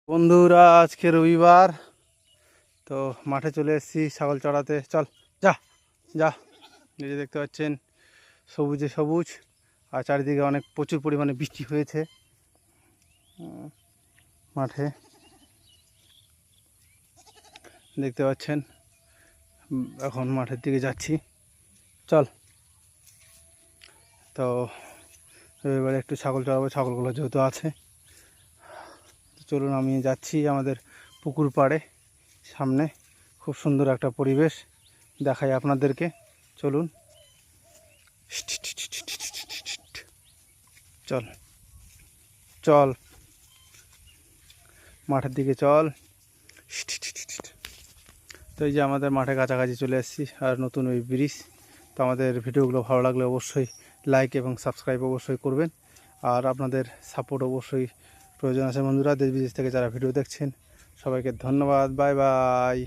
বন্ধুরা আজকে রবিবার, তো মাঠে চলে এসেছি ছাগল চড়াতে। চল যা যা। এই যে দেখতে পাচ্ছেন সবুজে সবুজ, আর চারিদিকে অনেক প্রচুর পরিমাণে বৃষ্টি হয়েছে মাঠে, দেখতে পাচ্ছেন। এখন মাঠের দিকে যাচ্ছি। চল, তো রবিবারে একটু ছাগল চড়াবো, ছাগলগুলো যেহেতু আছে। চলুন, আমি যাচ্ছি আমাদের পুকুর পাড়ে। সামনে খুব সুন্দর একটা পরিবেশ দেখাই আপনাদেরকে। চলুন, চল চল মাঠের দিকে চল। তো এই যে আমাদের মাঠে কাছাকাছি চলে এসেছি, আর নতুন ওই ব্রিজ। তো আমাদের ভিডিওগুলো ভালো লাগলে অবশ্যই লাইক এবং সাবস্ক্রাইব অবশ্যই করবেন, আর আপনাদের সাপোর্ট অবশ্যই প্রয়োজন আছে বন্ধুরা। দেশ বিদেশ থেকে যারা ভিডিও দেখছেন সবাইকে ধন্যবাদ। Bye bye.